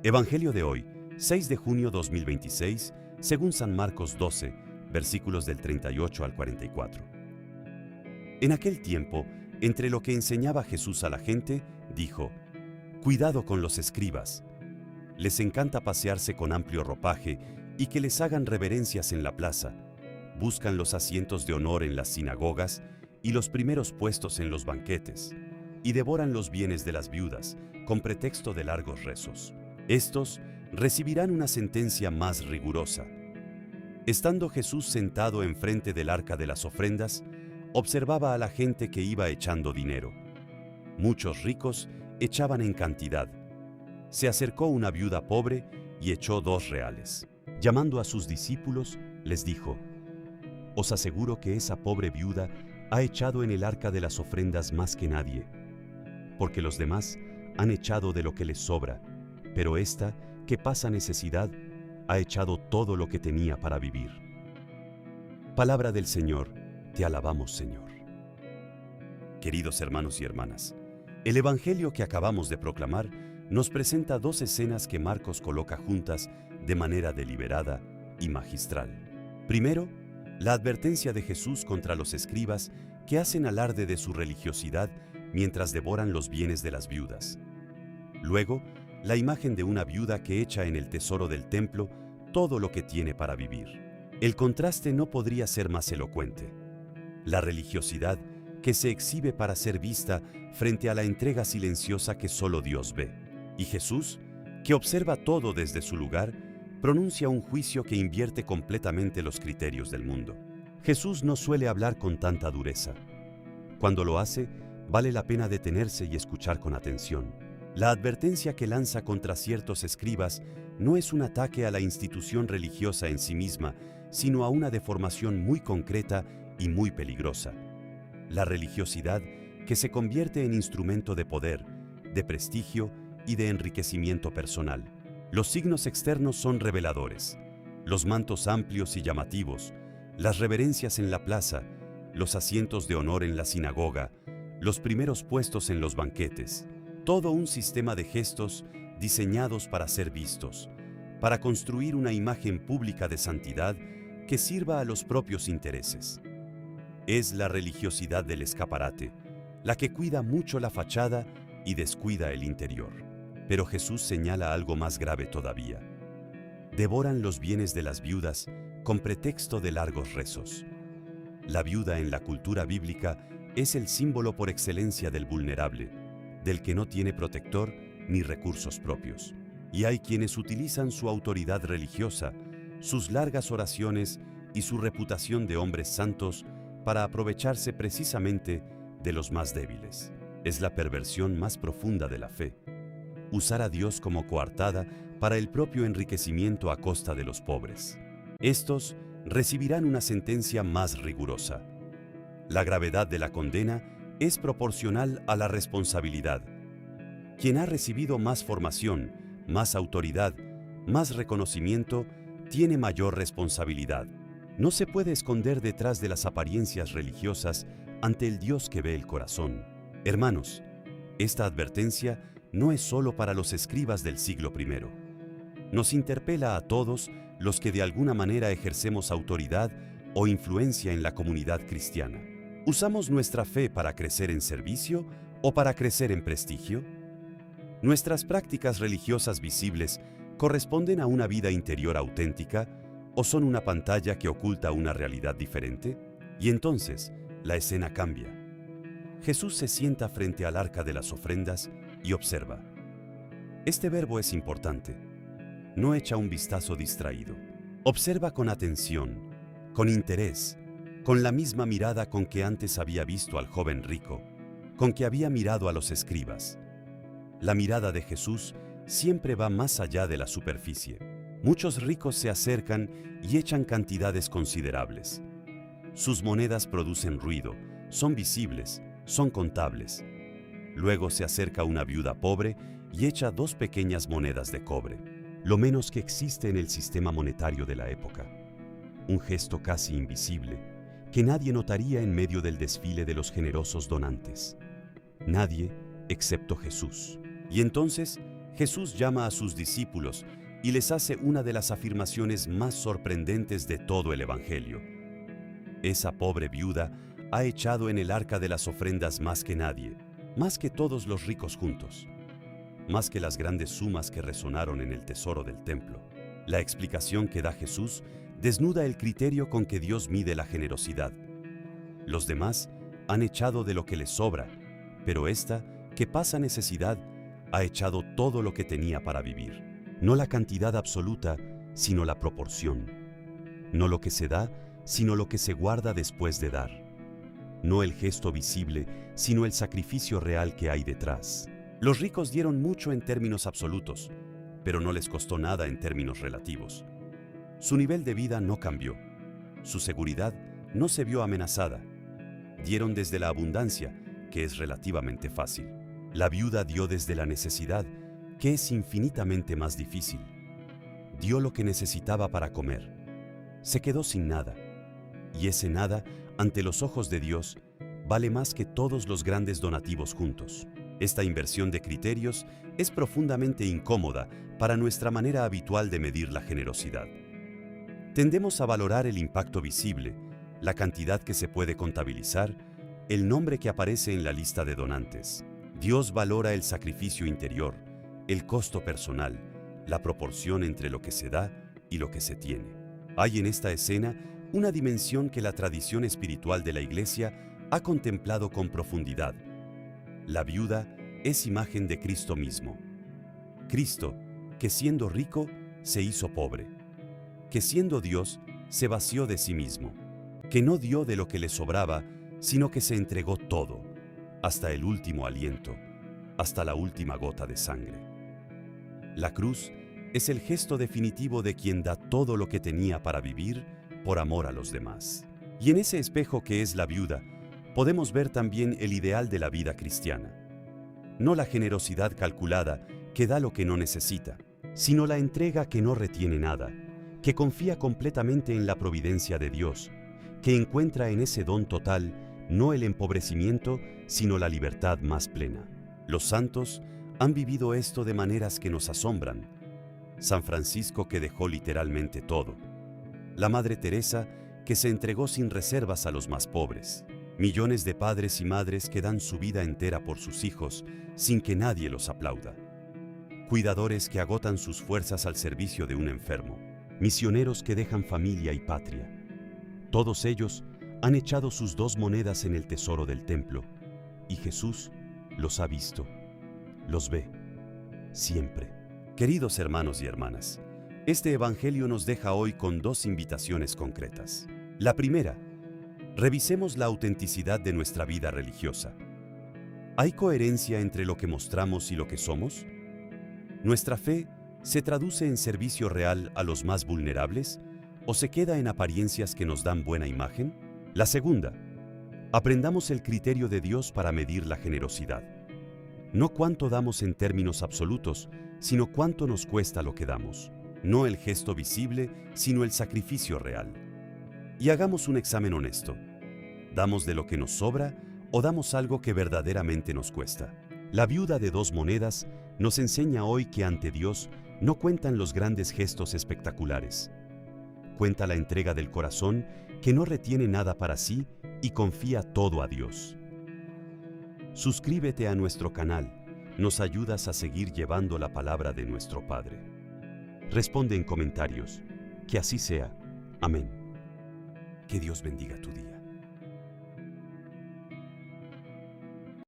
Evangelio de hoy, 6 de junio 2026, según San Marcos 12, versículos del 38 al 44. En aquel tiempo, entre lo que enseñaba Jesús a la gente, dijo: «Cuidado con los escribas. Les encanta pasearse con amplio ropaje y que les hagan reverencias en la plaza. Buscan los asientos de honor en las sinagogas y los primeros puestos en los banquetes, y devoran los bienes de las viudas con pretexto de largos rezos. Estos recibirán una sentencia más rigurosa». Estando Jesús sentado enfrente del arca de las ofrendas, observaba a la gente que iba echando dinero. Muchos ricos echaban en cantidad. Se acercó una viuda pobre y echó 2 reales. Llamando a sus discípulos, les dijo: «Os aseguro que esa pobre viuda ha echado en el arca de las ofrendas más que nadie, porque los demás han echado de lo que les sobra, pero esta, que pasa necesidad, ha echado todo lo que tenía para vivir». Palabra del Señor, te alabamos, Señor. Queridos hermanos y hermanas, el Evangelio que acabamos de proclamar nos presenta 2 escenas que Marcos coloca juntas de manera deliberada y magistral. Primero, la advertencia de Jesús contra los escribas que hacen alarde de su religiosidad mientras devoran los bienes de las viudas. Luego, la imagen de una viuda que echa en el tesoro del templo todo lo que tiene para vivir. El contraste no podría ser más elocuente. La religiosidad que se exhibe para ser vista frente a la entrega silenciosa que solo Dios ve. Y Jesús, que observa todo desde su lugar, pronuncia un juicio que invierte completamente los criterios del mundo. Jesús no suele hablar con tanta dureza. Cuando lo hace, vale la pena detenerse y escuchar con atención. La advertencia que lanza contra ciertos escribas no es un ataque a la institución religiosa en sí misma, sino a una deformación muy concreta y muy peligrosa. La religiosidad que se convierte en instrumento de poder, de prestigio y de enriquecimiento personal. Los signos externos son reveladores: los mantos amplios y llamativos, las reverencias en la plaza, los asientos de honor en la sinagoga, los primeros puestos en los banquetes. Todo un sistema de gestos diseñados para ser vistos, para construir una imagen pública de santidad que sirva a los propios intereses. Es la religiosidad del escaparate, la que cuida mucho la fachada y descuida el interior. Pero Jesús señala algo más grave todavía. Devoran los bienes de las viudas con pretexto de largos rezos. La viuda en la cultura bíblica es el símbolo por excelencia del vulnerable, del que no tiene protector ni recursos propios. Y hay quienes utilizan su autoridad religiosa, sus largas oraciones y su reputación de hombres santos para aprovecharse precisamente de los más débiles. Es la perversión más profunda de la fe: usar a Dios como coartada para el propio enriquecimiento a costa de los pobres. Estos recibirán una sentencia más rigurosa. La gravedad de la condena es proporcional a la responsabilidad. Quien ha recibido más formación, más autoridad, más reconocimiento, tiene mayor responsabilidad. No se puede esconder detrás de las apariencias religiosas ante el Dios que ve el corazón. Hermanos, esta advertencia no es solo para los escribas del siglo I. Nos interpela a todos los que de alguna manera ejercemos autoridad o influencia en la comunidad cristiana. ¿Usamos nuestra fe para crecer en servicio o para crecer en prestigio? ¿Nuestras prácticas religiosas visibles corresponden a una vida interior auténtica o son una pantalla que oculta una realidad diferente? Y entonces, la escena cambia. Jesús se sienta frente al arca de las ofrendas y observa. Este verbo es importante. No echa un vistazo distraído. Observa con atención, con interés, con la misma mirada con que antes había visto al joven rico, con que había mirado a los escribas. La mirada de Jesús siempre va más allá de la superficie. Muchos ricos se acercan y echan cantidades considerables. Sus monedas producen ruido, son visibles, son contables. Luego se acerca una viuda pobre y echa 2 pequeñas monedas de cobre, lo menos que existe en el sistema monetario de la época. Un gesto casi invisible, que nadie notaría en medio del desfile de los generosos donantes. Nadie excepto Jesús. Y entonces Jesús llama a sus discípulos y les hace una de las afirmaciones más sorprendentes de todo el Evangelio. Esa pobre viuda ha echado en el arca de las ofrendas más que nadie, más que todos los ricos juntos, más que las grandes sumas que resonaron en el tesoro del templo. La explicación que da Jesús desnuda el criterio con que Dios mide la generosidad. Los demás han echado de lo que les sobra, pero esta, que pasa necesidad, ha echado todo lo que tenía para vivir. No la cantidad absoluta, sino la proporción. No lo que se da, sino lo que se guarda después de dar. No el gesto visible, sino el sacrificio real que hay detrás. Los ricos dieron mucho en términos absolutos, pero no les costó nada en términos relativos. Su nivel de vida no cambió. Su seguridad no se vio amenazada. Dieron desde la abundancia, que es relativamente fácil. La viuda dio desde la necesidad, que es infinitamente más difícil. Dio lo que necesitaba para comer. Se quedó sin nada. Y ese nada, ante los ojos de Dios, vale más que todos los grandes donativos juntos. Esta inversión de criterios es profundamente incómoda para nuestra manera habitual de medir la generosidad. Tendemos a valorar el impacto visible, la cantidad que se puede contabilizar, el nombre que aparece en la lista de donantes. Dios valora el sacrificio interior, el costo personal, la proporción entre lo que se da y lo que se tiene. Hay en esta escena una dimensión que la tradición espiritual de la Iglesia ha contemplado con profundidad. La viuda es imagen de Cristo mismo. Cristo, que siendo rico, se hizo pobre. Que siendo Dios, se vació de sí mismo. Que no dio de lo que le sobraba, sino que se entregó todo, hasta el último aliento, hasta la última gota de sangre. La cruz es el gesto definitivo de quien da todo lo que tenía para vivir por amor a los demás. Y en ese espejo que es la viuda, podemos ver también el ideal de la vida cristiana. No la generosidad calculada que da lo que no necesita, sino la entrega que no retiene nada, que confía completamente en la providencia de Dios, que encuentra en ese don total no el empobrecimiento, sino la libertad más plena. Los santos han vivido esto de maneras que nos asombran. San Francisco, que dejó literalmente todo. La Madre Teresa, que se entregó sin reservas a los más pobres. Millones de padres y madres que dan su vida entera por sus hijos sin que nadie los aplauda. Cuidadores que agotan sus fuerzas al servicio de un enfermo. Misioneros que dejan familia y patria. Todos ellos han echado sus 2 monedas en el tesoro del templo, y Jesús los ha visto, los ve, siempre. Queridos hermanos y hermanas, este Evangelio nos deja hoy con 2 invitaciones concretas. La primera, revisemos la autenticidad de nuestra vida religiosa. ¿Hay coherencia entre lo que mostramos y lo que somos? ¿Nuestra fe se traduce en servicio real a los más vulnerables o se queda en apariencias que nos dan buena imagen? La segunda, aprendamos el criterio de Dios para medir la generosidad. No cuánto damos en términos absolutos, sino cuánto nos cuesta lo que damos. No el gesto visible, sino el sacrificio real. Y hagamos un examen honesto. ¿Damos de lo que nos sobra o damos algo que verdaderamente nos cuesta? La viuda de 2 monedas nos enseña hoy que ante Dios no cuentan los grandes gestos espectaculares. Cuenta la entrega del corazón que no retiene nada para sí y confía todo a Dios. Suscríbete a nuestro canal, nos ayudas a seguir llevando la palabra de nuestro Padre. Responde en comentarios, que así sea. Amén. Que Dios bendiga tu día.